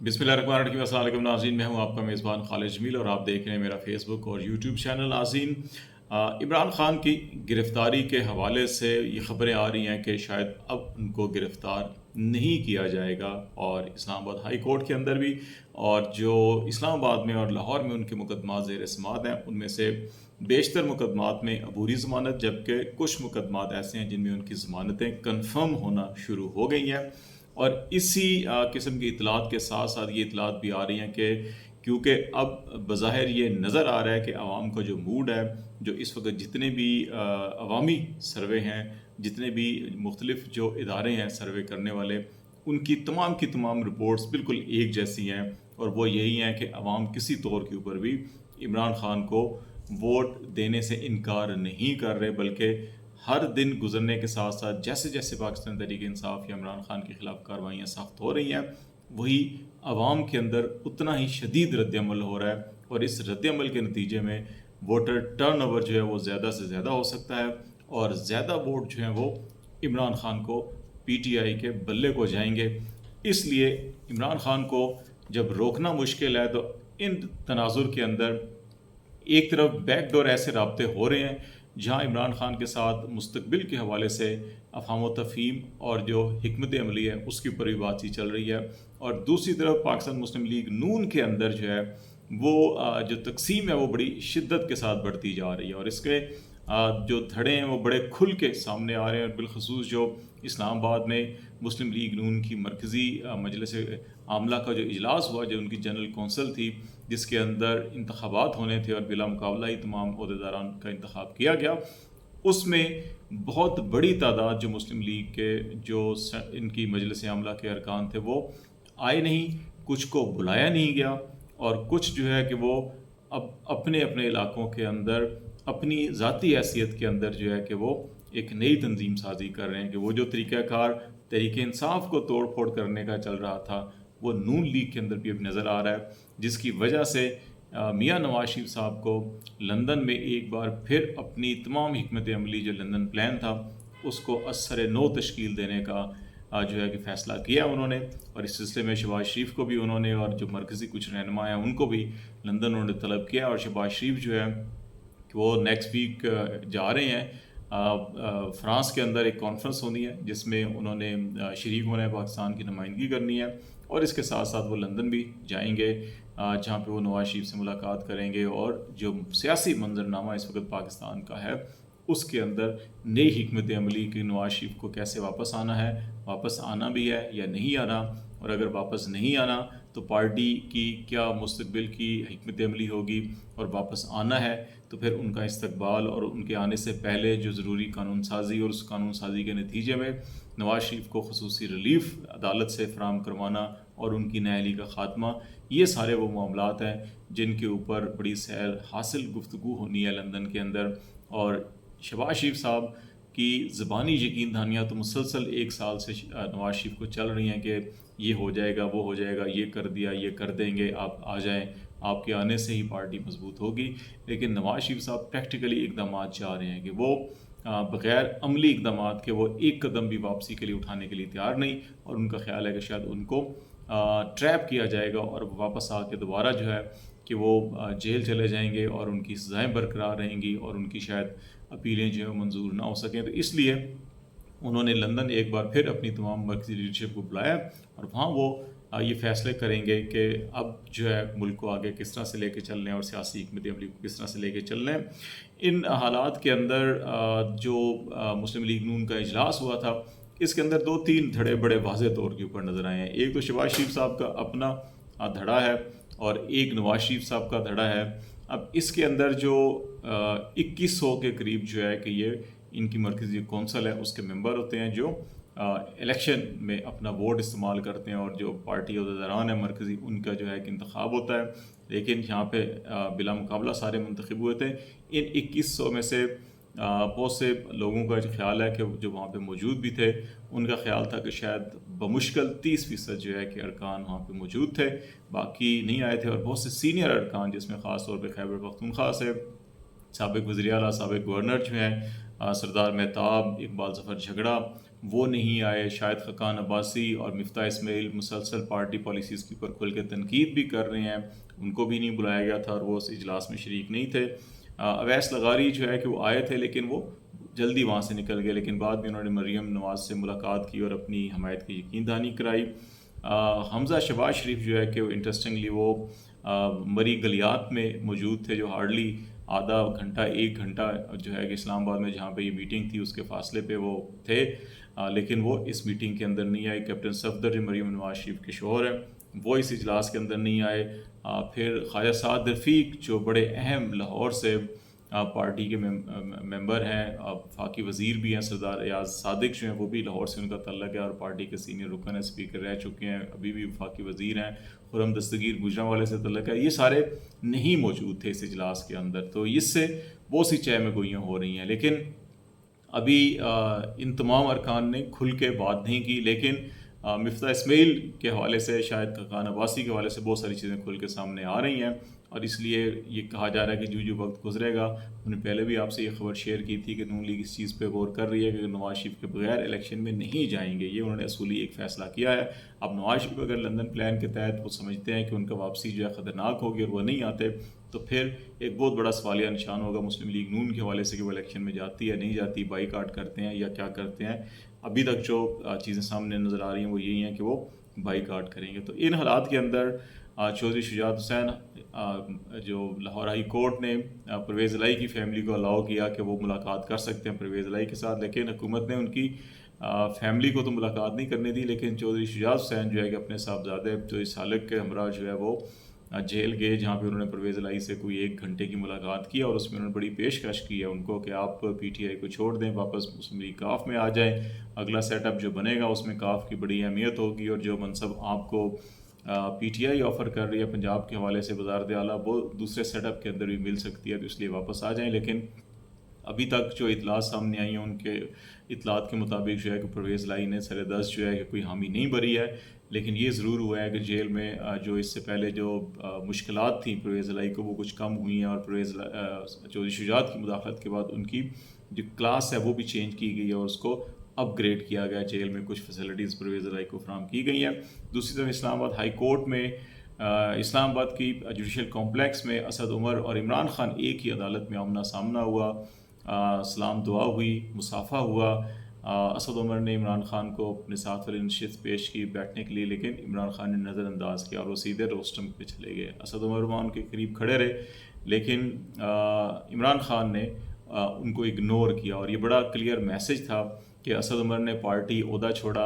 बिस्मिल्लाहिर्रहमानिर्रहीम। अस्सलाम वालेकुम नाज़रीन, मैं हूं आपका मेज़बान खालिद जमील और आप देख रहे हैं मेरा फेसबुक और यूट्यूब चैनल। नाज़रीन, इमरान खान की गिरफ़्तारी के हवाले से ये ख़बरें आ रही हैं कि शायद अब उनको गिरफ़्तार नहीं किया जाएगा, और इस्लामाबाद हाई कोर्ट के अंदर भी, और जो इस्लामाबाद में और लाहौर में उनके मुकदमात ज़ेर समाअत हैं, उनमें से बेशतर मुकदमात में अबूरी ज़मानत, जबकि कुछ मुकदमात ऐसे हैं जिनमें उनकी ज़मानतें कन्फ़र्म होना शुरू हो गई हैं। और इसी किस्म की इतलात के साथ साथ ये इतलात भी आ रही हैं कि क्योंकि अब बज़ाहिर ये नज़र आ रहा है कि आवाम का जो मूड है, जो इस वक्त जितने भी अवामी सर्वे हैं, जितने भी मुख्तलिफ जो इदारे हैं सर्वे करने वाले, उनकी तमाम की तमाम रिपोर्ट्स बिल्कुल एक जैसी हैं, और वो यही हैं कि अवाम किसी तौर के ऊपर भी इमरान खान को वोट देने से इनकार नहीं कर रहे, बल्कि हर दिन गुजरने के साथ साथ जैसे जैसे पाकिस्तान तहरीक इंसाफ या इमरान खान के ख़िलाफ़ कार्रवाइयाँ सख्त हो रही हैं, वही आवाम के अंदर उतना ही शदीद रद्दअमल हो रहा है, और इस रद्दअमल के नतीजे में वोटर टर्न ओवर जो है वो ज़्यादा से ज़्यादा हो सकता है, और ज़्यादा वोट जो हैं वो इमरान खान को PTI के बल्ले को जाएंगे। इसलिए इमरान खान को जब रोकना मुश्किल है, तो इन तनाजुर के अंदर एक तरफ बैकडोर ऐसे राब्ते हो रहे हैं जहां इमरान खान के साथ मुस्तकबिल के हवाले से अफ़हाम व तफ़हीम और जो हिकमत अमली है उसके ऊपर भी बातचीत चल रही है, और दूसरी तरफ पाकिस्तान मुस्लिम लीग नून के अंदर जो है वो जो तकसीम है वो बड़ी शिद्दत के साथ बढ़ती जा रही है, और इसके जो धड़े हैं वो बड़े खुल के सामने आ रहे हैं। बिलखसूस जो इस्लामाबाद में मुस्लिम लीग नून की मरकज़ी मजलिस आमला का जो इजलास हुआ, जो उनकी जनरल कौंसल थी, जिसके अंदर इंतखाबात होने थे और बिला मुकाबला ही तमाम अहदेदारान का इंतखाब किया गया, उसमें बहुत बड़ी तादाद जो मुस्लिम लीग के जो इनकी मजलिस आमला के अरकान थे वो आए नहीं, कुछ को बुलाया नहीं गया, और कुछ जो है कि वो अब अपने अपने इलाकों के अंदर अपनी ज़ाती हैसियत के अंदर जो है कि वो एक नई तंजीम साजी कर रहे हैं, कि वो जो तरीक़ाकार तहरीक इंसाफ को तोड़ फोड़ करने का चल रहा था वो नून लीग के अंदर भी अब नज़र आ रहा है, जिसकी वजह से मियां नवाज शरीफ साहब को लंदन में एक बार फिर अपनी तमाम हिकमत अमली जो लंदन प्लान था उसको असर नो तश्कील देने का जो है कि फ़ैसला किया उन्होंने, और इस सिलसिले में शहबाज शरीफ को भी उन्होंने, और जो मरकज़ी कुछ रहनुमा हैं उनको भी लंदन उन्होंने तलब किया, और शहबाज शरीफ जो है कि वो नेक्स्ट वीक जा रहे हैं फ़्रांस के अंदर एक कॉन्फ्रेंस होनी है जिसमें उन्होंने शरीक होना है, पाकिस्तान की नुमाइंदगी करनी है, और इसके साथ साथ वो लंदन भी जाएंगे जहाँ पे वो नवाज शरीफ से मुलाकात करेंगे, और जो सियासी मंजरनामा इस वक्त पाकिस्तान का है उसके अंदर नई हिकमत अमली की नवाज शरीफ को कैसे वापस आना है, वापस आना भी है या नहीं आना, और अगर वापस नहीं आना तो पार्टी की क्या मुस्तकबिल की हिकमत अमली होगी, और वापस आना है तो फिर उनका इस्तकबाल और उनके आने से पहले जो ज़रूरी कानून साजी, और उस कानून साजी के नतीजे में नवाज शरीफ को खसूसी रिलीफ अदालत से फ़राहम करवाना और उनकी नाअहली का ख़ात्मा, ये सारे वो मामलात हैं जिनके ऊपर बड़ी सैर हासिल गुफ्तगू होनी है लंदन के अंदर। और शहबाज शरीफ साहब की ज़बानी यकीन दहानियाँ तो मुसलसल एक साल से नवाज शरीफ को चल रही हैं कि ये हो जाएगा, वो हो जाएगा, ये कर दिया, ये कर देंगे, आप आ जाएं, आपके आने से ही पार्टी मजबूत होगी। लेकिन नवाज शरीफ साहब प्रैक्टिकली इकदाम चाह रहे हैं कि वो बग़ैर अमली इकदाम के वो एक कदम भी वापसी के लिए उठाने के लिए तैयार नहीं, और उनका ख्याल है कि शायद उनको ट्रैप किया जाएगा और वापस आके दोबारा जो है कि वो जेल चले जाएंगे, और उनकी सज़ाएँ बरकरार रहेंगी, और उनकी शायद अपीलें जो है मंजूर ना हो सकें। तो इसलिए उन्होंने लंदन एक बार फिर अपनी तमाम मरकज़ी लीडरशिप को बुलाया, और वहाँ वो ये फ़ैसले करेंगे कि अब जो है मुल्क को आगे किस तरह से लेके चलना है, और सियासी हिकमत अमली को किस तरह से लेके चलना है। इन हालात के अंदर जो मुस्लिम लीग नून का इजलास हुआ था, इसके अंदर 2-3 धड़े बड़े वाज़ेह तौर के ऊपर नज़र आए हैं। एक तो शहबाज शरीफ साहब का अपना धड़ा है, और एक नवाज शरीफ साहब का धड़ा है। अब इसके अंदर जो 2100 के करीब जो है कि ये इनकी मरकज़ी कौंसल है उसके मेंबर होते हैं, जो इलेक्शन में अपना वोट इस्तेमाल करते हैं, और जो पार्टी अहदेदारान है मरकज़ी उनका जो है कि इंतखाब होता है। लेकिन यहाँ पे बिला मुकाबला सारे मुंतखब हुए थे। इन 2100 में से बहुत से लोगों का जो ख्याल है कि जो वहाँ पे मौजूद भी थे, उनका ख्याल था कि शायद बमुश्किल 30% जो है कि अरकान वहाँ पे मौजूद थे, बाकी नहीं आए थे। और बहुत से सीनियर अरकान जिसमें ख़ास तौर पे खैबर पख्तूनख्वा से सबक वज़ीर आला, सबक गवर्नर जो हैं सरदार मेहताब, इकबाल ज़फ़र झगड़ा, वो नहीं आए। शाहिद खकान अब्बासी और मिफ्ताह इस्माइल मुसलसल पार्टी पॉलिसीज़ के ऊपर खुल के तनकीद भी कर रहे हैं, उनको भी नहीं बुलाया गया था और वो उस इजलास में शरीक नहीं थे। अवैस लगारी जो है कि वो आए थे लेकिन वो जल्दी वहाँ से निकल गए, लेकिन बाद में उन्होंने मरीम नवाज़ से मुलाकात की और अपनी हमायत की यकीन दहानी कराई। हमज़ा शहबाज शरीफ जो है कि वो इंटरेस्टिंगली वो मरी गलियात में मौजूद थे, जो हार्डली आधा घंटा 1 घंटा जो है कि इस्लामाबाद में जहाँ पे ये मीटिंग थी उसके फासले पे वो थे, लेकिन वो इस मीटिंग के अंदर नहीं आए। कैप्टन सफदर जो मरीम नवाज शरीफ के शोहर हैं वो इस इजलास के अंदर नहीं आए। फिर ख्वाजा साद रफ़ीक जो बड़े अहम लाहौर से पार्टी के मेंबर हैं, वफाकी वज़ीर भी हैं, सरदार रियाज सादिक जो हैं वो भी लाहौर से उनका तल्लक है और पार्टी के सीनियर रुकन है, स्पीकर रह चुके हैं, अभी भी वफाकी वज़ीर हैं। खुर्रम दस्तगीर गुजरांवाले से तल्लक है, ये सारे नहीं मौजूद थे इस इजलास के अंदर। तो इससे बहुत सी चह में गोइयाँ हो रही हैं, लेकिन अभी इन तमाम अरकान ने खुल के बात नहीं की। लेकिन मिफ्ताह इस्माइल के हवाले से, शाहिद खकान अब्बासी के हवाले से बहुत सारी चीज़ें खुल के सामने आ रही हैं और इसलिए ये कहा जा रहा है कि जो वक्त गुजरेगा, उन्होंने पहले भी आपसे ये खबर शेयर की थी कि नून लीग इस चीज़ पे गौर कर रही है कि नवाज शरीफ के बगैर इलेक्शन में नहीं जाएंगे। ये उन्होंने असूली एक फ़ैसला किया है। अब नवाज शरीफ अगर लंदन प्लान के तहत वो समझते हैं कि उनका वापसी जो है ख़तरनाक होगी और वो नहीं आते, तो फिर एक बहुत बड़ा सवालिया निशान होगा मुस्लिम लीग नून के हवाले से कि वो इलेक्शन में जाती है नहीं जाती, बाईकाट करते हैं या क्या करते हैं। अभी तक जो चीज़ें सामने नज़र आ रही हैं वो यही हैं कि वो बाईकाट करेंगे। तो इन हालात के अंदर चौधरी शुजात हुसैन, जो लाहौर हाई कोर्ट ने परवेज़ इलाही की फ़ैमिली को अलाउ किया कि वो मुलाकात कर सकते हैं परवेज़ इलाही के साथ, लेकिन हुकूमत ने उनकी फ़ैमिली को तो मुलाकात नहीं करने दी, लेकिन चौधरी शुजात हुसैन जो है कि अपने साहबजादे जो इस सालक के हमरा जो है वो जेल गए, जहाँ पे उन्होंने परवेज़ इलाही से कोई 1 घंटे की मुलाकात की और उसमें उन्होंने बड़ी पेशकश की है उनको कि आप PTI को छोड़ दें, वापस मुस्लिम लीग काफ में आ जाएं। अगला सेटअप जो बनेगा उसमें काफ की बड़ी अहमियत होगी और जो मनसब आपको PTI ऑफ़र कर रही है पंजाब के हवाले से वज़ारत आला, वो दूसरे सेटअप के अंदर भी मिल सकती है, तो इसलिए वापस आ जाएँ। लेकिन अभी तक जो इतलात सामने आई हैं उनके इतलात के मुताबिक जो है कि परवेज़ इलाही ने सरेदस्त जो है कि कोई हामी नहीं भरी है, लेकिन ये ज़रूर हुआ है कि जेल में जो इससे पहले जो मुश्किलात थी परवेज़ इलाही को वो कुछ कम हुई हैं और चौधरी शुजात की मुदाखलत के बाद उनकी जो क्लास है वो भी चेंज की गई है और उसको अपग्रेड किया गया। जेल में कुछ फैसिलिटीज़ परवेज़ इलाही को फराहम की गई हैं। दूसरी तरफ इस्लामाबाद हाई कोर्ट में इस्लामाबाद की जुडिशल कॉम्प्लेक्स में असद उमर और इमरान खान एक ही अदालत में आमना सामना हुआ, सलाम दुआ हुई, मुसाफ़ा हुआ। असद उमर ने इमरान खान को अपने साथ वाली नशिस्त पेश की बैठने के लिए, लेकिन इमरान खान ने नज़रअंदाज किया और वो सीधे रोस्टम पे चले गए। असद उमर वहाँ उनके करीब खड़े रहे, लेकिन इमरान खान ने उनको इग्नोर किया और ये बड़ा क्लियर मैसेज था कि असद उमर ने पार्टी ओहदा छोड़ा,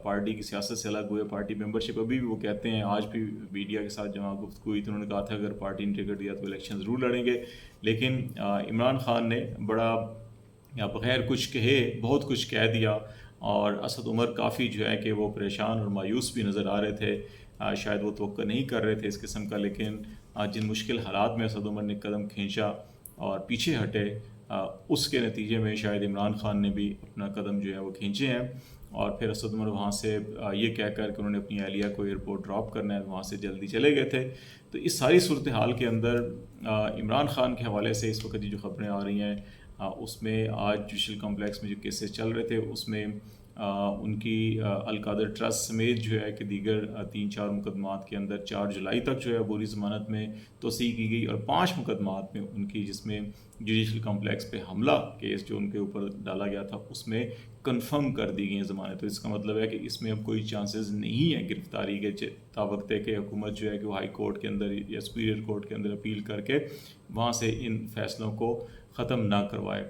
पार्टी की सियासत से अलग हुए, पार्टी मेंबरशिप अभी भी वो कहते हैं, आज भी मीडिया के साथ जहाँ गुफ्तगू हुई तो उन्होंने कहा था अगर पार्टी ने टिकट दिया तो इलेक्शन ज़रूर लड़ेंगे। लेकिन इमरान खान ने बड़ा या बग़ैर कुछ कहे बहुत कुछ कह दिया और असद उमर काफ़ी जो है कि वो परेशान और मायूस भी नज़र आ रहे थे। शायद वो तवक्को नहीं कर रहे थे इस किस्म का, लेकिन जिन मुश्किल हालात में असद उमर ने कदम खींचा और पीछे हटे, उसके नतीजे में शायद इमरान खान ने भी अपना कदम जो है वो खींचे हैं और फिर असद उमर वहाँ से ये कह कर कि उन्होंने अपनी अहलिया को एयरपोर्ट ड्रॉप करना है, वहाँ से जल्दी चले गए थे। तो इस सारी सूरत हाल के अंदर इमरान खान के हवाले से इस वक्त जो खबरें आ रही हैं उसमें आज जुडिशल कॉम्प्लेक्स में जो केसेस चल रहे थे उसमें उनकी अलकादर ट्रस्ट समेत जो है कि दीगर 3-4 मुकदमात के अंदर 4 जुलाई तक जो है अबूरी ज़मानत में तोसी की गई और 5 मुकदमात में उनकी, जिसमें जुडिशल कॉम्प्लेक्स पे हमला केस जो उनके ऊपर डाला गया था उसमें कंफर्म कर दी गई ज़मानत। तो इसका मतलब है कि इसमें अब कोई चांसेस नहीं है गिरफ्तारी के, तावक्त है कि हुकूमत जो है कि वो हाई कोर्ट के अंदर या सुपीरियर कोर्ट के अंदर अपील करके वहाँ से इन फैसलों को ख़त्म ना करवाए।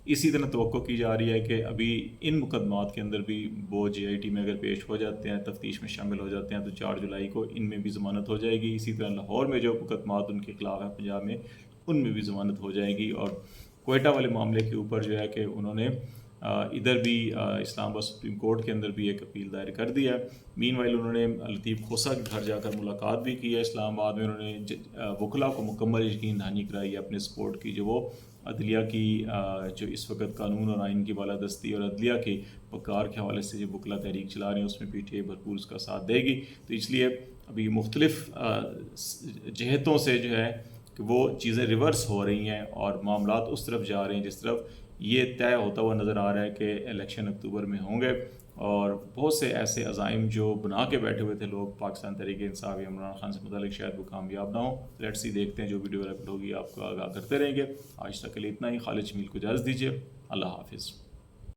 इसी तरह तवक्को की जा रही है कि अभी इन मुकदमात के अंदर भी वो JIT में अगर पेश हो जाते हैं, तफ्तीश में शामिल हो जाते हैं, तो 4 जुलाई को इनमें भी ज़मानत हो जाएगी। इसी तरह लाहौर में जो मुकदमात उनके ख़िलाफ़ हैं पंजाब में, उनमें भी ज़मानत हो जाएगी। और कोयटा वाले मामले के ऊपर जो है कि उन्होंने इधर भी इस्लामाबाद सुप्रीम कोर्ट के अंदर भी एक अपील दायर कर दी है। मीनवाइल उन्होंने लतीफ़ खोसा के घर जाकर मुलाकात भी की है इस्लामाबाद में। उन्होंने वकला को मुकम्मल यकीन दहानी कराई है अपने सपोर्ट की, जो वो अदलिया की जो इस वक्त कानून और आइन की बालादस्ती और अदलिया के वक़ार के हवाले से जो वकला तहरीक चला रही है उसमें PTI भरपूर उसका साथ देगी। तो इसलिए अभी मुख्तलिफ़ जहतों से जो है कि کہ وہ چیزیں ریورس ہو رہی ہیں اور معاملات اس طرف جا رہے ہیں جس طرف یہ طے ہوتا ہوا نظر آ رہا ہے کہ الیکشن اکتوبر میں ہوں گے. اور بہت سے ایسے عزائم جو بنا کے بیٹھے ہوئے تھے لوگ پاکستان تحریک انصاف یا عمران خان سے متعلق شاید وہ کامیاب نہ ہوں. لیٹس سی دیکھتے ہیں, جو ویڈیو ڈیولپ ہوگی آپ کو آگاہ کرتے رہیں گے. آج تک کے لیے اتنا ہی. خالد جمیل کو اجازت دیجیے. اللہ حافظ.